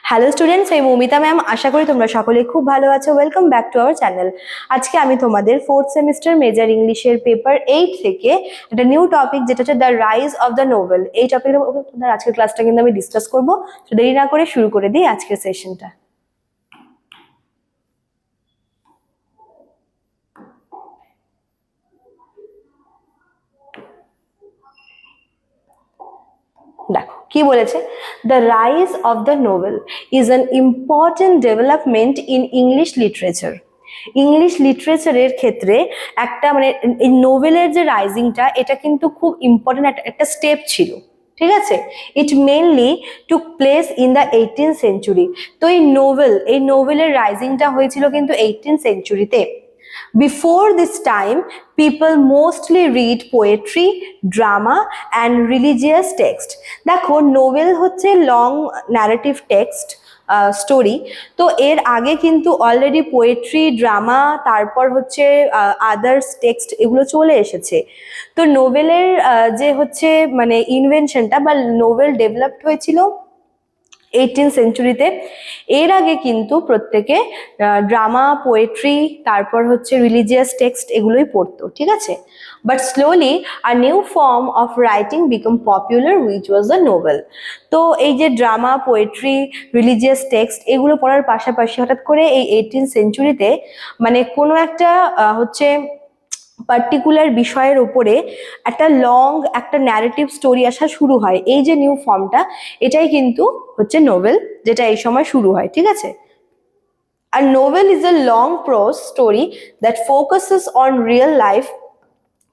Hello students, আমি Moumita ma'am. আশা করি তোমরা সকলে খুব ভালো আছো। Welcome back to our channel. আজকে আমি তোমাদের ফোর্থ সেমিস্টার মেজর ইংলিশের পেপার 8 থেকে একটা নিউ টপিক, যেটা হচ্ছে the rise of the Nobel, এই টপিকের উপর তোমাদের আজকের ক্লাসটা কিন্তু আমি ডিসকাস করবো। তো দেরি না করে শুরু করে দিই আজকের সেশনটা। দেখো কি বলেছে, the rise of the novel is an important development in English literature. English লিটারেচারের ক্ষেত্রে একটা এই নোবেলের যে রাইজিংটা, এটা কিন্তু খুব ইম্পর্টেন্ট একটা স্টেপ ছিল। ঠিক আছে, it mainly took place in the 18th century. তো এই নোবেলের রাইজিংটা হয়েছিল কিন্তু 18th সেঞ্চুরিতে। Before this time, people mostly read poetry, drama and religious text. দেখো, নোভেল হচ্ছে লং ন্যারেটিভ টেক্সট স্টোরি। তো এর আগে কিন্তু অলরেডি পোয়েট্রি, ড্রামা, তারপর হচ্ছে আদার্স টেক্সট, এগুলো চলে এসেছে। তো নোভেলের যে হচ্ছে ইনভেনশনটা বা নোভেল ডেভেলপড হয়েছিল 18th সেঞ্চুরিতে। এর আগে কিন্তু প্রত্যেকে ড্রামা, পোয়েট্রি, তারপর হচ্ছে রিলিজিয়াস টেক্সট এগুলোই পড়তো। ঠিক আছে, but slowly a new form of writing become popular, which was the novel. তো এই যে ড্রামা, পোয়েট্রি, রিলিজিয়াস টেক্সট এগুলো পড়ার পাশাপাশি হঠাৎ করে এই 18th সেঞ্চুরিতে কোনো একটা হচ্ছে পার্টিকুলার বিষয়ের উপরে একটা লং একটা ন্যারেটিভ স্টোরি আসা শুরু হয়। এই যে নিউ ফর্মটা, এটাই কিন্তু হচ্ছে নোভেল, যেটা এই সময় শুরু হয়। ঠিক আছে, আর novel is a long prose story that focuses on real life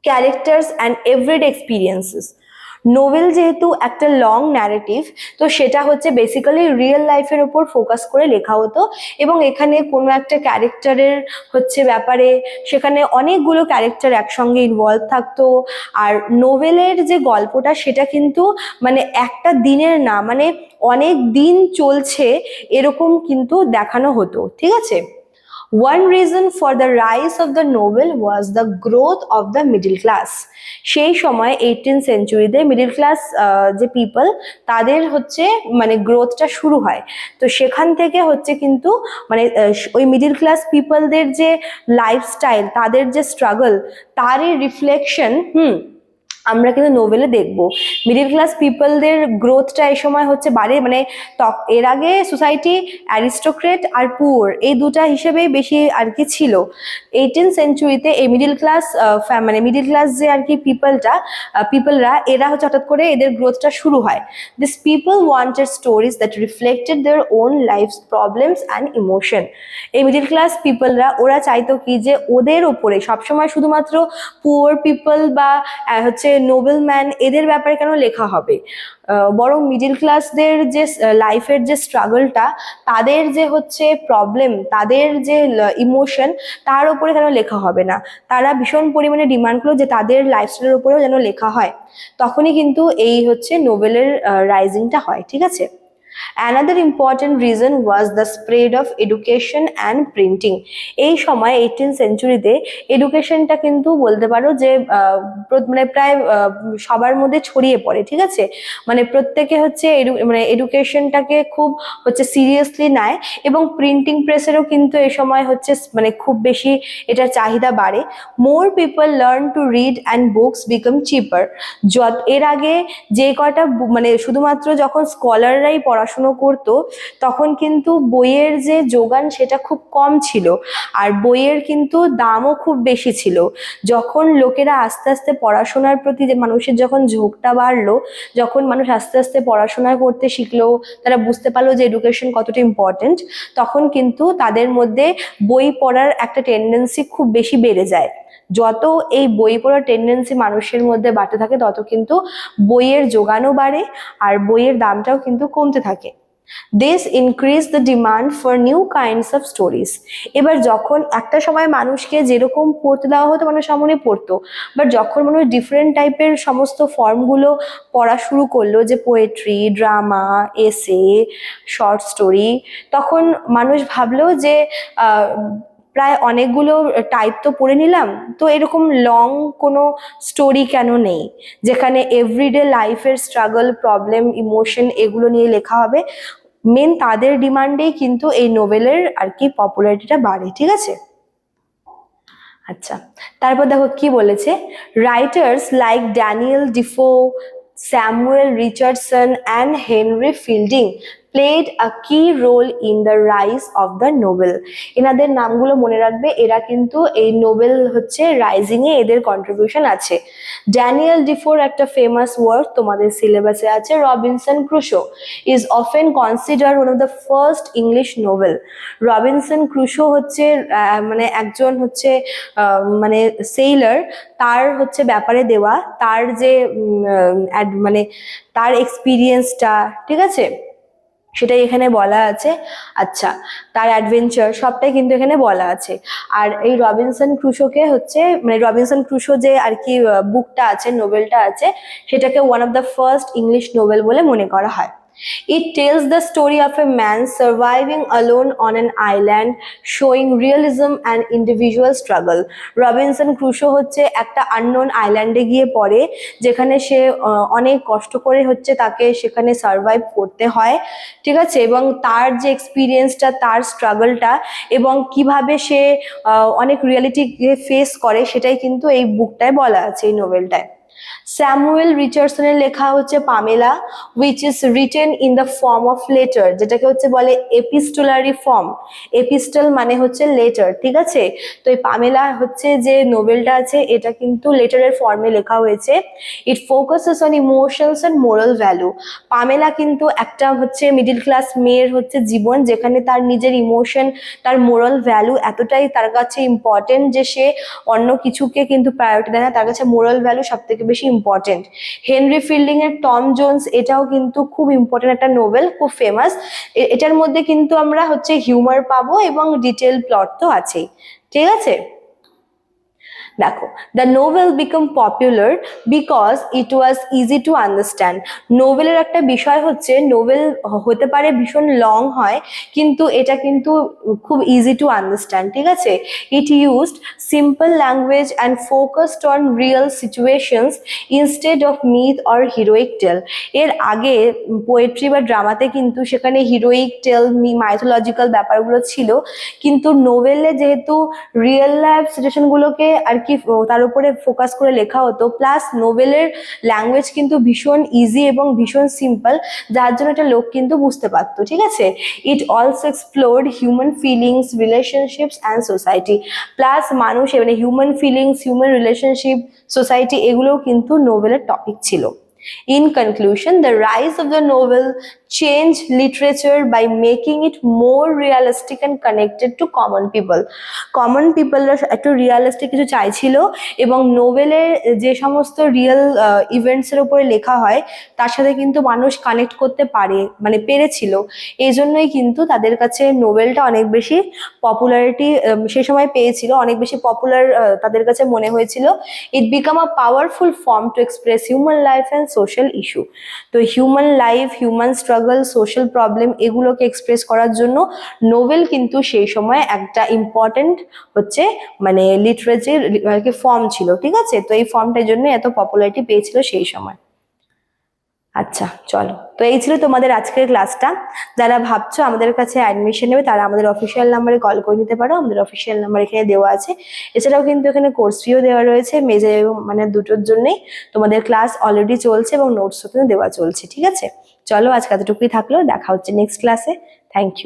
characters and everyday experiences. Novel যেহেতু একটা লং ন্যারেটিভ, তো সেটা হচ্ছে বেসিক্যালি রিয়েল লাইফের উপর ফোকাস করে লেখা হতো, এবং এখানে কোনো একটা ক্যারেক্টারের হচ্ছে ব্যাপারে সেখানে অনেকগুলো ক্যারেক্টার একসঙ্গে ইনভলভ থাকতো। আর নোভেলের যে গল্পটা, সেটা কিন্তু একটা দিনের না, অনেক দিন চলছে এরকম কিন্তু দেখানো হতো। ঠিক আছে, one reason for the rise of the novel was the growth of the middle class. সেই সময় 18th সেঞ্চুরিতে মিডল ক্লাস যে পিপল, তাদের হচ্ছে গ্রোথটা শুরু হয়। তো সেখান থেকে হচ্ছে কিন্তু ওই মিডল ক্লাস পিপলদের যে লাইফস্টাইল, তাদের যে স্ট্রাগল, তারই রিফ্লেকশন আমরা কিন্তু নোভেলে দেখবো। মিডিল ক্লাস পিপলদের গ্রোথটা এই সময় হচ্ছে বাড়ে। এর আগে সোসাইটি অ্যারিস্টোক্রেট আর পুয়ার, এই দুটা হিসেবেই বেশি আর কি ছিল। 18th সেঞ্চুরিতে এই মিডিল ক্লাস মিডিল ক্লাস যে আর কি পিপলরা, এরা হচ্ছে হঠাৎ করে এদের গ্রোথটা শুরু হয়। This people wanted stories that reflected their own life's problems and emotion. এই মিডিল ক্লাস পিপলরা, ওরা চাইতো কি যে ওদের ওপরে সবসময় শুধুমাত্র পুয়ার পিপল বা হচ্ছে নোবেল ম্যান, এদের ব্যাপারে কেন লেখা হবে, বরং মিডিল ক্লাসদের যে লাইফের যে স্ট্রাগলটা, তাদের যে হচ্ছে প্রবলেম, তাদের যে ইমোশন, তার উপরে কেন লেখা হবে না। তারা ভীষণ পরিমাণে ডিমান্ড করলো যে তাদের লাইফস্টাইলের উপরেও যেন লেখা হয়। তখনই কিন্তু এই হচ্ছে নোবেলের রাইজিংটা হয়। ঠিক আছে, another important reason was the spread of education and printing. এই সময় 18th সেঞ্চুরিতে এডুকেশনটা কিন্তু বলতে পারো যে প্রায় সবার মধ্যে ছড়িয়ে পড়ে। ঠিক আছে, প্রত্যেকে হচ্ছে এডুকেশনটাকে খুব হচ্ছে সিরিয়াসলি নেয়, এবং প্রিন্টিং প্রেসেরও কিন্তু এই সময় হচ্ছে খুব বেশি এটার চাহিদা বাড়ে। More people learn to read and books become cheaper. এর আগে যে কয়টা শুধুমাত্র যখন স্কলাররাই পড়াশুনো করতো, তখন কিন্তু বইয়ের যে যোগান সেটা খুব কম ছিল, আর বইয়ের কিন্তু দামও খুব বেশি ছিল। যখন লোকেরা আস্তে আস্তে পড়াশোনার প্রতি যে মানুষের যখন ঝোঁকটা বাড়লো, যখন মানুষ আস্তে আস্তে পড়াশোনা করতে শিখলো, তারা বুঝতে পারলো যে এডুকেশন কতটা ইম্পর্টেন্ট, তখন কিন্তু তাদের মধ্যে বই পড়ার একটা টেন্ডেন্সি খুব বেশি বেড়ে যায়। যত এই বই পড়ার টেন্ডেন্সি মানুষের মধ্যে বাড়তে থাকে, তত কিন্তু বইয়ের যোগানও বাড়ে, আর বইয়ের দামটাও কিন্তু কমতে থাকে। This increase the demand for new kinds of stories. এবার যখন একটা সময় মানুষকে যেরকম পড়তে দেওয়া হতো, মানুষ সামনে পড়তো, বাট যখন মানুষ ডিফারেন্ট টাইপের সমস্ত ফর্মগুলো পড়া শুরু করলো, যে পোয়েট্রি, ড্রামা, এসে, শর্ট স্টোরি, তখন মানুষ ভাবলো যে প্রায় অনেকগুলো টাইপ তো পড়ে নিলাম, তো এরকম লং কোনো স্টোরি কেন নেই, যেখানে এভরিডে লাইফের স্ট্রাগল, প্রবলেম, ইমোশন এগুলো নিয়ে লেখা হবে। মেন তাদের ডিমান্ডেই কিন্তু এই নোবেলের আর কি পপুলারিটিটা বাড়ে, ঠিক আছে। আচ্ছা, তারপর দেখো কি বলেছে, writers like Daniel Defoe, Samuel Richardson and Henry Fielding played a key role in the rise of the Nobel. এনাদের নামগুলো মনে রাখবে, এরা কিন্তু এই নোবেল হচ্ছে রাইজিং এ এদের কন্ট্রিবিউশন আছে। ড্যানিয়েল ডিফোর একটা ফেমাস ওয়ার্ক তোমাদের সিলেবাসে আছে, Robinson Crusoe is often consider one of the first English Nobel. Robinson Crusoe হচ্ছে মানে একজন হচ্ছে মানে সেইলার, তার হচ্ছে ব্যাপারে দেওয়া তার যে মানে তার এক্সপিরিয়েন্সটা, ঠিক আছে, সেটাই এখানে বলা আছে। আচ্ছা, তার অ্যাডভেঞ্চার সবটাই কিন্তু এখানে বলা আছে। আর এই রবিনসন ক্রুশোকে হচ্ছে মানে রবিনসন ক্রুশো যে আর কি বুকটা আছে, নোবেলটা আছে, সেটাকে one of the first English Nobel বলে মনে করা হয়। It tells the story of a man surviving alone on an island, showing realism and individual struggle. Robinson Crusoe হচ্ছে একটা আননোন আইল্যান্ডে গিয়ে পড়ে, যেখানে সে অনেক কষ্ট করে হচ্ছে তাকে সেখানে সার্ভাইভ করতে হয়, ঠিক আছে, এবং তার যে এক্সপিরিয়েন্সটা, তার স্ট্রাগলটা এবং কিভাবে সে অনেক রিয়ালিটিকে ফেস করে, সেটাই কিন্তু এই বুকটায় বলা আছে, এই নোবেলটায়। স্যামুয়েল রিচার্ডসনের লেখা হচ্ছে Pamela, which is written in the form of letter, যেটাকে হচ্ছে বলে এপিস্টোলারি ফর্ম। এপিস্টল মানে হচ্ছে লেটার, ঠিক আছে। তো এই পামেলা হচ্ছে যে নোবেলটা আছে, এটা কিন্তু লেটারের ফর্মে লেখা হয়েছে। It focuses on emotions and moral value. Pamela কিন্তু একটা হচ্ছে মিডিল ক্লাস মেয়ের হচ্ছে জীবন, যেখানে তার নিজের ইমোশন, তার মোরাল ভ্যালু এতটাই তার কাছে ইম্পর্টেন্ট যে সে অন্য কিছুকে কিন্তু প্রায়োরিটি দেয় না, তার কাছে মোরাল ভ্যালু সব থেকে বেশি ইম্পর্টেন্ট। হেনরি ফিল্ডিং এর টম জোন্স, এটাও কিন্তু খুব ইম্পর্টেন্ট একটা নোবেল, খুব ফেমাস। এটার মধ্যে কিন্তু আমরা হচ্ছে হিউমার পাবো এবং ডিটেল প্লট তো আছেই, ঠিক আছে। দেখো, the novel became popular because it was easy to understand. নোভেলের একটা বিষয় হচ্ছে, নোভেল হতে পারে ভীষণ লং হয়, কিন্তু এটা কিন্তু খুব ইজি টু আন্ডারস্ট্যান্ড, ঠিক আছে। It used simple language and focused on real situations instead of myth or heroic tale. এর আগে পোয়েট্রি বা ড্রামাতে কিন্তু সেখানে হিরোইক টেল, মাইথোলজিক্যাল ব্যাপারগুলো ছিল, কিন্তু নোভেলে যেহেতু রিয়েল লাইফ সিচুয়েশনগুলোকে আর কি তার উপরে ফোকাস করে লেখা হতো, প্লাস নোবেলের ল্যাঙ্গুয়েজ কিন্তু ভীষণ ইজি এবং ভীষণ সিম্পল, যার জন্য একটা লোক কিন্তু বুঝতে পারতো, ঠিক আছে। It also explored human feelings, relationships and society. Plus মানুষ মানে human feelings, human relationship, society, এগুলোও কিন্তু নোবেলের টপিক ছিল। In conclusion, the rise of the novel changed literature by making it more realistic and connected to common people. Common people একটু realistic কিছু চাইছিল, এবং নোবেলের যে সমস্ত রিয়েল ইভেন্টসের উপরে লেখা হয় তার সাথে কিন্তু মানুষ কানেক্ট করতে পারে, মানে পেরেছিল। এই জন্যই কিন্তু তাদের কাছে নোবেলটা অনেক বেশি পপুলারিটি সে সময় পেয়েছিল, অনেক বেশি পপুলার তাদের কাছে মনে হয়েছিল। It became a powerful form to express human life and social issue. তো human life, human struggle, social problem, এগুলোকে এক্সপ্রেস করার জন্য নোবেল কিন্তু সেই সময় একটা ইম্পর্টেন্ট হচ্ছে মানে লিটারেচার ফর্ম ছিল, ঠিক আছে। তো এই ফর্মটার জন্য এত পপুলারিটি পেয়েছিল সেই সময়। আচ্ছা চলো, তো এই ছিল তোমাদের আজকের ক্লাসটা। যারা ভাবছো আমাদের কাছে অ্যাডমিশন নেবে, তারা আমাদের অফিসিয়াল নাম্বারে কল করে নিতে পারো, আমাদের অফিসিয়াল নাম্বার এখানে দেওয়া আছে। এছাড়াও কিন্তু এখানে কোর্স ফিও দেওয়া রয়েছে, মেজর এবং মানে দুটোর জন্যই। তোমাদের ক্লাস অলরেডি চলছে এবং নোটসও কিন্তু দেওয়া চলছে, ঠিক আছে। চলো আজকে এতটুকুই থাকলো, দেখা হচ্ছে নেক্সট ক্লাসে। Thank you.